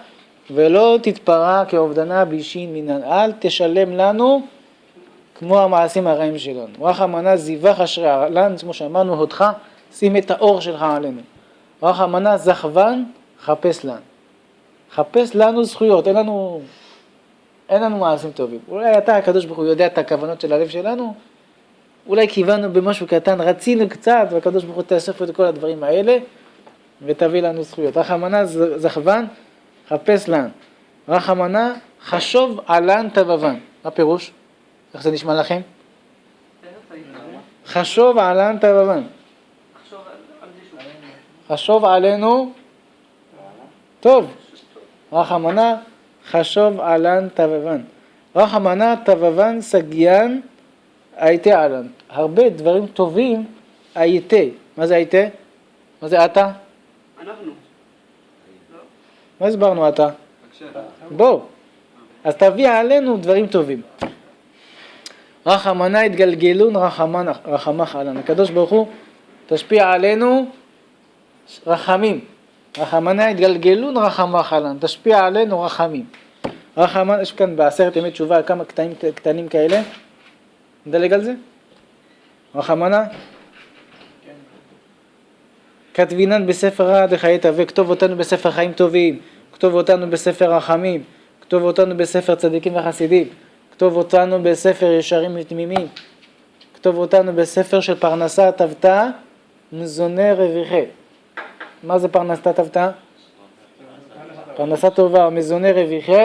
ולא תתפרע כעובדנה בישין מינן. אל תשלם לנו כמו המעשים הרעים שלנו. רחמנא זיווח אשרי עלן, כמו שאמרנו, הודך, שים את האור שלך עלינו. רחמנא זכוון חפש לן. חפש לנו זכויות, אין לנו מעשים טובים. אולי אתה הקדוש ברוך הוא יודע את הכוונות של הלב שלנו, אולי כיוונו במשהו קטן, רצינו קצת, והקדוש ברוך הוא תאסוף את כל הדברים האלה, ותביא לנו זכויות. רחמנא זכוון חפש לן. רחמנא חשוב עלן תבבן. מה פירוש? איך זה נשמע לכם? חשוב עלן תבבן. חשוב עלינו טוב. רחמנא חשוב עלן תבבן. רחמנא תבבן סגיין הייתה עלן. הרבה דברים טובים הייתה. מה זה הייתה? מה זה אתה? אנחנו. לא? מה הסברנו אתה? בוא. אז תביא עלינו דברים טובים. רחמנה התגלגלון רחמך עלינו. הקדוש ברוך הוא תשפיע עלינו רחמים. רחמנה התגלגלון רחמך עלינו. תשפיע עלינו רחמים. רחמנה, יש כאן בעשרת ימי תשובה כמה קטנים כאלה. נדלג על זה? רחמנה? כתבינן בספר רע דחיי תווה, כתוב אותנו בספר חיים טובים, כתוב אותנו בספר רחמים, כתוב אותנו בספר צדיקים וחסידים, כתוב אותנו בספר ישרים ותמימים, כתוב אותנו בספר של פרנסה טבתה מזוני רווחה. מה זה פרנסה טבתה? פרנסה טובה, מזוני רווחה,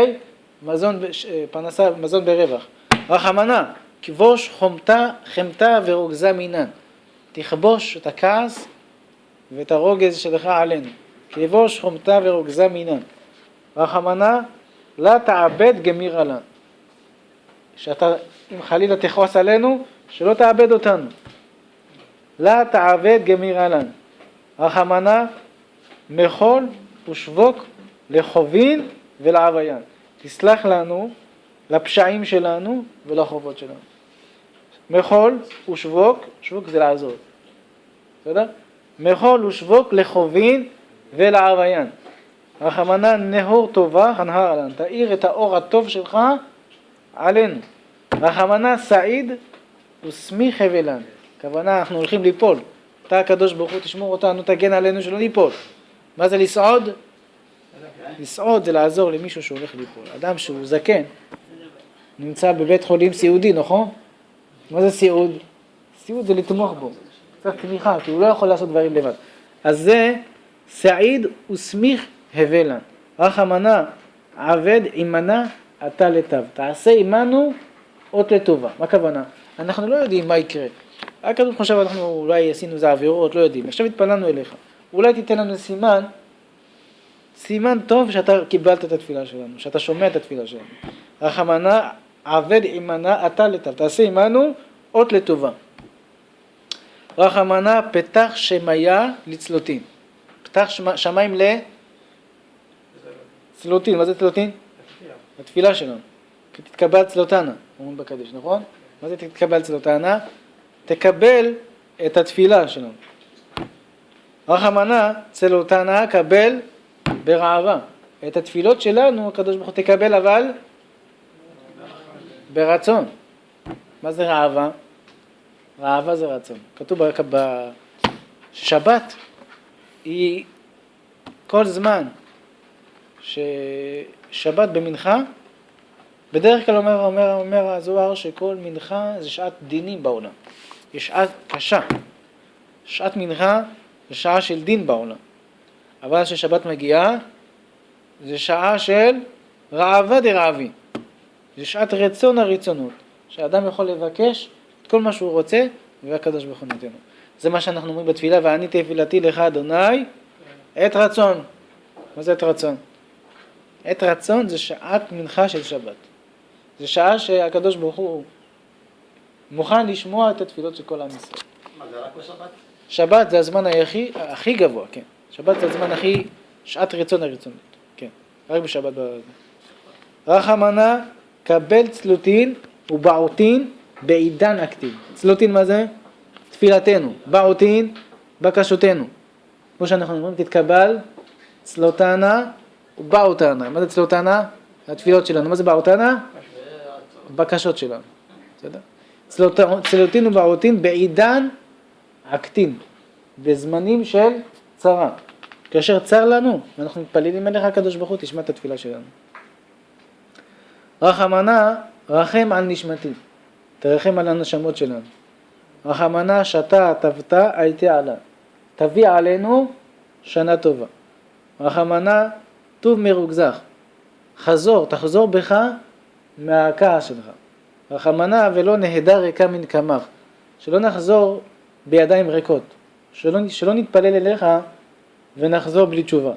מזון ברווח. רחמנה, כבוש חמתה ורוגזה מינן. תכבוש את הכעס ואת הרוגז שלך עלינו. כבוש חמתה ורוגזה מינן. רחמנה, לא תעבד גמיר עלן. שאתה, אם חלילה תכעוס עלינו, שלא תעבד אותנו. לא תעבד גמיר עלן. רחמנה, מחול ושבוק לחובין ולעוויין. תסלח לנו לפשעים שלנו ולחובות שלנו. מחול ושבוק, שבוק זה לעזור. בסדר? מחול ושבוק לחובין ולעוויין. רחמנה נהור טובה הנהר עלינו. תאיר את האור הטוב שלך עלינו. רחמנה סעיד ושמיך הבלן. הכוונה אנחנו הולכים ליפול. אתה הקדוש ברוך הוא תשמור אותנו, תגן עלינו שלא ליפול. מה זה לסעוד? לסעוד זה לעזור למישהו שהולך ליפול. אדם שהוא זקן, נמצא בבית חולים סיעודי, נכון? מה זה סיעוד? סיעוד זה לתמוך בו. צריך תמיכה, כי הוא לא יכול לעשות דברים לבד. אז זה סעיד ושמיך הבלן. רחמנה עבד עמנה אתה לטב. תעשה עמנו אות לטובה. מה הכוונה? אנחנו לא יודעים מה יקרה. הקדוש חושב אנחנו אולי עשינו איזה עבירות, לא יודעים. עכשיו התפללנו אליך. אולי תיתן לנו סימן טוב שאתה קיבלת את התפילה שלנו, שאתה שומע את התפילה שלנו. רחמנה עבד עמנה אתה לטב. תעשה עמנו אות לטובה. רחמנה פתח שמיה לצלותין. פתח שמיים לצלותין. מה זה צלותין? התפילה שלנו. כי תתקבל צלותנה, אומרים בקדש, נכון? מה זה תתקבל צלותנה? תקבל את התפילה שלנו. רחמנה צלותנה קבל ברעבה. את התפילות שלנו הקדוש ברוך הוא תקבל אבל ברצון. מה זה רעבה? רעבה זה רצון. כתוב בשבת היא כל זמן ששבת במנחה, בדרך כלל אומר הזוהר שכל מנחה זה שעת דינים בעולם. יש שעת קשה. שעת מנחה זה שעה של דין בעולם. אבל כששבת מגיעה זה שעה של רעבה דרעבי. זה שעת רצון הרצונות. שהאדם יכול לבקש את כל מה שהוא רוצה והקדוש ברוך הוא נותן לו. זה מה שאנחנו אומרים בתפילה, ואני תפילתי לך אדוני עת רצון. מה זה עת רצון? עת רצון זה שעת מנחה של שבת. זה שעה שהקדוש ברוך הוא מוכן לשמוע את התפילות של כל עם ישראל. מה זה רק בשבת? שבת זה הזמן הכי גבוה, כן. שבת זה הזמן הכי, שעת רצון הרצונות, כן. רק בשבת. רחמנה קבל צלותין ובעותין בעידן אקטיב. צלותין מה זה? תפילתנו. בעותין בקשותנו. כמו שאנחנו אומרים, תתקבל צלותנה ובעותנה. מה זה צלותנה? התפילות שלנו. מה זה בעותנה? בקשות שלנו. בסדר? צלותין ובעותין בעידן אקטין. בזמנים של צרה. כאשר צר לנו, ואנחנו מתפללים אליך הקדוש ברוך הוא, תשמע את התפילה שלנו. רחמנה רחם על נשמתי. תרחם על הנשמות שלנו. רחמנה שתה טבתה הייתי עלה. תביא עלינו שנה טובה. רחמנה טוב מרוגזך. תחזור בך מהכעס שלך. רחמנה ולא נהדר ריקה מן קמח. שלא נחזור בידיים ריקות. שלא נתפלל אליך ונחזור בלי תשובה.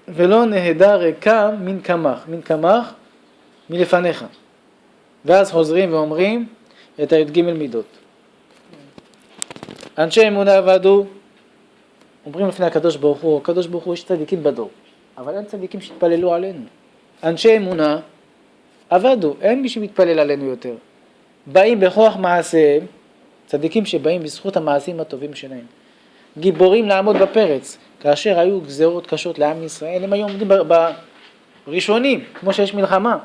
ולא נהדר ריקה מן קמח. מן קמח מלפניך. ואז חוזרים ואומרים את הי"ג מידות. אנשי אמונה עבדו אומרים לפני הקדוש ברוך הוא, יש צדיקים בדור, אבל אין צדיקים שהתפללו עלינו. אנשי אמונה עבדו, אין מי שמתפלל עלינו יותר. באים בכוח מעשיהם, צדיקים שבאים בזכות המעשים הטובים שלהם. גיבורים לעמוד בפרץ, כאשר היו גזרות קשות לעם ישראל, הם היו עומדים בראשונים, כמו שיש מלחמה.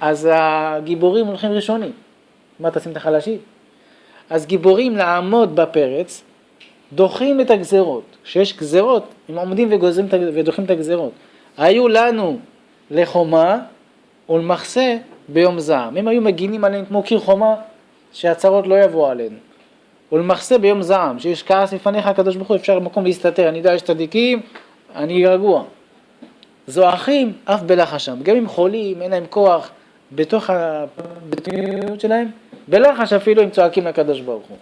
אז הגיבורים הולכים ראשונים. מה תשים את החלשים? אז גיבורים לעמוד בפרץ, דוחים את הגזרות. כשיש גזרות, הם עומדים ודוחים את הגזרות. היו לנו לחומה ולמחסה ביום זעם. הם היו מגינים עליהם כמו קיר חומה, שהצרות לא יבואו עלינו. ולמחסה ביום זעם, שיש כעס לפניך הקדוש ברוך הוא, אפשר במקום להסתתר. אני יודע, יש צדיקים, אני רגוע. זועחים אף בלחשם. גם אם חולים, אין להם כוח בתוך הבטמיות שלהם, בלחש אפילו הם צועקים לקדוש ברוך הוא.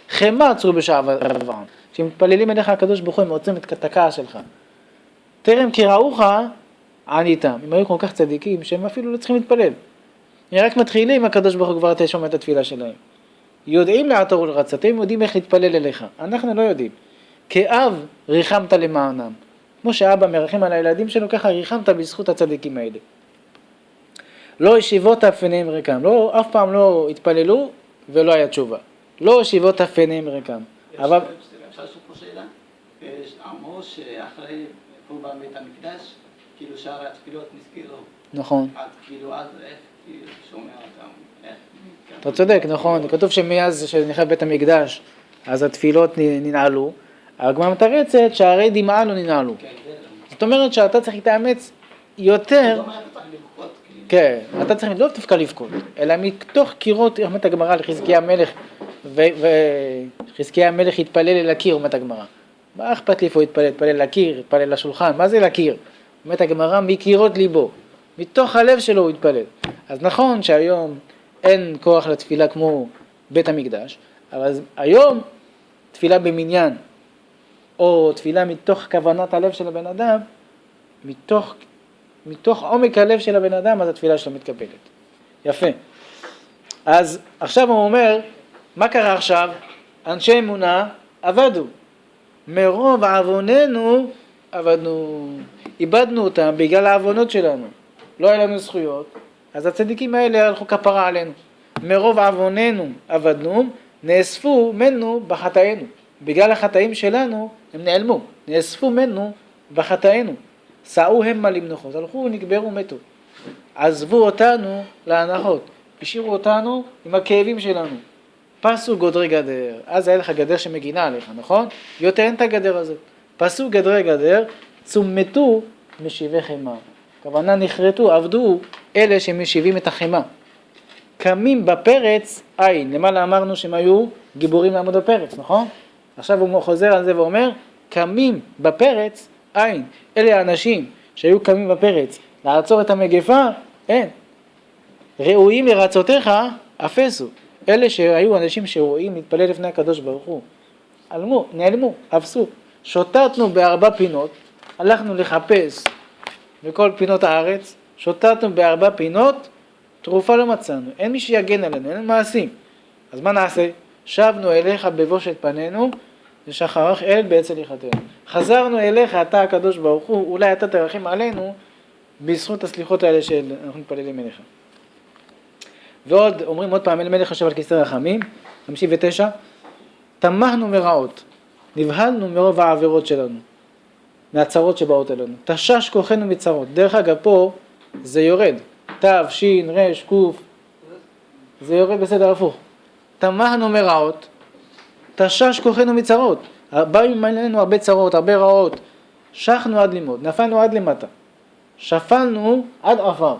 חמה עצרו בשעה רבעם. כשמתפללים אליך הקדוש ברוך הוא, הם עוצרים את הכעס שלך. טרם קראוך עניתם. הם היו כל כך צדיקים שהם אפילו לא צריכים להתפלל. הם רק מתחילים, הקדוש ברוך הוא כבר תשומע את התפילה שלהם. יודעים לעתור ולרצתם, יודעים איך להתפלל אליך. אנחנו לא יודעים. כאב ריחמת למענם. כמו שאבא מרחם על הילדים שלו, ככה ריחמת בזכות הצדיקים האלה. לא ישיבות אפניהם ריקם. לא, אף פעם לא התפללו ולא היה תשובה. לא ישיבות אפניהם ריקם. אבל... אפשר לשאול פה שאלה? אמרו שאחרי חורבן בית המקדש, כאילו שאר התפילות נסגרו. נכון. כאילו אז איך שומע אותם? אתה צודק, נכון. כתוב שמאז שנחרב בית המקדש, אז התפילות ננעלו. הגמרא מתרצת שהרי דמעה לא ננעלו. זאת אומרת שאתה צריך להתאמץ יותר... כן, אתה צריך לא דווקא לבכות, אלא מתוך קירות, אומרת הגמרא לחזקיה המלך, וחזקיה המלך התפלל אל הקיר, אומרת הגמרא. מה אכפת לי איפה הוא התפלל לקיר, התפלל לשולחן, מה זה לקיר? אומרת הגמרא, מקירות ליבו, מתוך הלב שלו הוא התפלל. אז נכון שהיום אין כוח לתפילה כמו בית המקדש, אבל היום תפילה במניין, או תפילה מתוך כוונת הלב של הבן אדם, מתוך עומק הלב של הבן אדם, אז התפילה שלו מתקבלת. יפה. אז עכשיו הוא אומר, מה קרה עכשיו? אנשי אמונה עבדו. מרוב עווננו עבדנו. איבדנו אותם בגלל העוונות שלנו. לא היה לנו זכויות. אז הצדיקים האלה הלכו כפרה עלינו. מרוב עווננו עבדנו, נאספו מנו בחטאינו. בגלל החטאים שלנו הם נעלמו. נאספו מנו בחטאינו. סעו המה למנוחות, הלכו, נקברו, מתו. עזבו אותנו להנחות, השאירו אותנו עם הכאבים שלנו. פסו גדרי גדר, אז היה לך גדר שמגינה עליך, נכון? יותר אין את הגדר הזאת. פסו גדרי גדר, צומתו משיבי חמה. כוונה נחרטו, עבדו אלה שמשיבים את החמה. קמים בפרץ אין, למעלה אמרנו שהם היו גיבורים לעמוד בפרץ, נכון? עכשיו הוא חוזר על זה ואומר, קמים בפרץ אין. אלה האנשים שהיו קמים בפרץ לעצור את המגפה, אין. ראויים לרצותיך, אפסו. אלה שהיו אנשים שראויים להתפלל לפני הקדוש ברוך הוא, נעלמו, אפסו. שוטטנו בארבע פינות, הלכנו לחפש בכל פינות הארץ, שוטטנו בארבע פינות, תרופה לא מצאנו, אין מי שיגן עלינו, אין מעשים. אז מה נעשה? שבנו אליך בבושת פנינו, ושחרך אל בעצל יחתנו. חזרנו אליך, אתה הקדוש ברוך הוא, אולי אתה תרחם עלינו, בזכות הסליחות האלה שאנחנו מתפללים אליך. ועוד, אומרים עוד פעם, אל מלך יושב על כיסא רחמים, 59, תמהנו מרעות, נבהלנו מרוב העבירות שלנו, מהצרות שבאות אלינו. תשש כוחנו מצרות. דרך אגב, פה זה יורד. תו, שין, רש, קוף, זה יורד בסדר הפוך. תמהנו מרעות, תשש כוחנו מצרות. באו ממנו הרבה צרות, הרבה רעות. שחנו עד לימוד, נפלנו עד למטה. שפלנו עד עפר.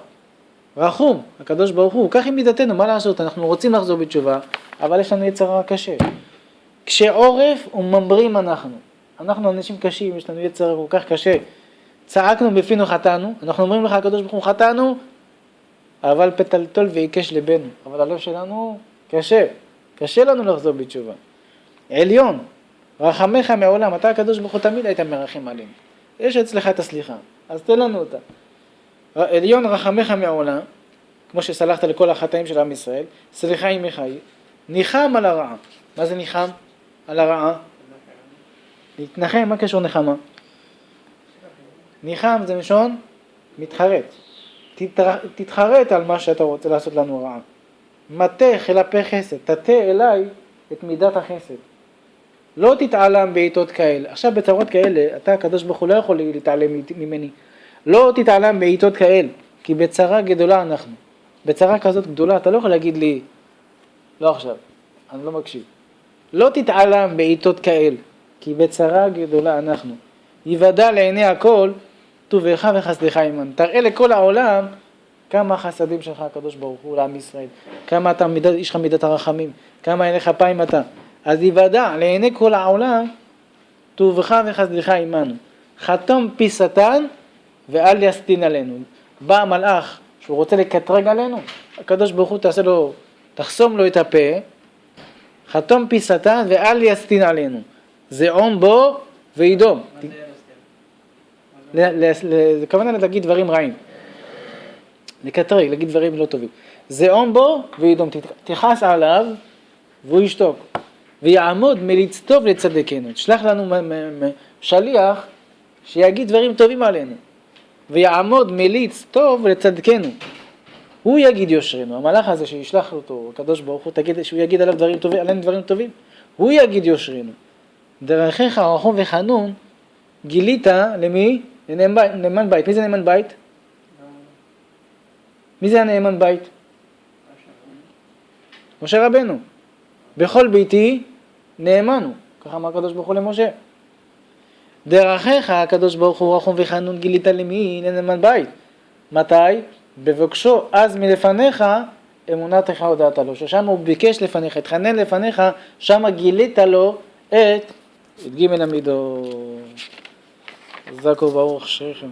רחום, הקדוש ברוך הוא, כך היא מידתנו, מה לעשות? אנחנו רוצים לחזור בתשובה, אבל יש לנו יצר רע קשה. כשעורף וממברים אנחנו אנשים קשים, יש לנו יצר רע כל כך קשה. צעקנו בפינו חטאנו, אנחנו אומרים לך הקדוש ברוך הוא חטאנו, אבל פתלתול ויקש לבנו. אבל הלב שלנו קשה לנו לחזור בתשובה. עליון, רחמך מעולם, אתה הקדוש ברוך הוא תמיד היית מרחם עליהם. יש אצלך את הסליחה, אז תן לנו אותה. עליון רחמך מעולם, כמו שסלחת לכל החטאים של עם ישראל, סליחה עמך, ניחם על הרעה. מה זה ניחם? על הרעה? להתנחם, מה קשור נחמה? ניחם זה משון מתחרט. תתחרט על מה שאתה רוצה לעשות לנו רעה. מטה חלפי חסד, תטה אליי את מידת החסד. לא תתעלם בעיתות כאלה. עכשיו בצרות כאלה, אתה הקדוש ברוך הוא לא יכול להתעלם ממני. לא תתעלם בעיתות כאלה, כי בצרה גדולה אנחנו. בצרה כזאת גדולה, אתה לא יכול להגיד לי, לא עכשיו, אני לא מקשיב. לא תתעלם בעיתות כאלה, כי בצרה גדולה אנחנו. יוודע לעיני הכל, טובך וחסדך עמנו. תראה לכל העולם כמה חסדים שלך הקדוש ברוך הוא לעם ישראל. כמה אתה יש לך מידת הרחמים, כמה אין לך אפיים אתה. אז יוודע לעיני כל העולם, טובך וחסדך עמנו. חתום פי שטן ואל יסטין עלינו. בא המלאך שהוא רוצה לקטרג עלינו, הקדוש ברוך הוא תחסום לו את הפה, חתום פי שטן ואל יסטין עלינו. זה עום בו וידום. זה כוונה להגיד דברים רעים. לקטרג, להגיד דברים לא טובים. זה עום בו וידום. תכעס עליו והוא ישתוק. ויעמוד מליץ טוב לצדקנו. תשלח לנו שליח שיגיד דברים טובים עלינו. ויעמוד מליץ טוב לצדקנו. הוא יגיד יושרנו. המלאך הזה שישלח אותו, הקדוש ברוך הוא, תגיד שהוא יגיד עליו דברים טובים, עלינו דברים טובים. הוא יגיד יושרנו. דרכיך רחום וחנון גילית למי? לנאמן בית. מי זה נאמן בית? מי זה הנאמן בית? משה רבנו. בכל ביתי נאמנו. ככה אמר הקדוש ברוך הוא למשה. דרכיך הקדוש ברוך הוא רחום וחנון גילית למי? לנאמן בית. מתי? בבקשו אז מלפניך אמונתך הודעת לו. ששם הוא ביקש לפניך, התחנן לפניך, שם גילית לו את ג' המידות. חזק וברוך שריכם.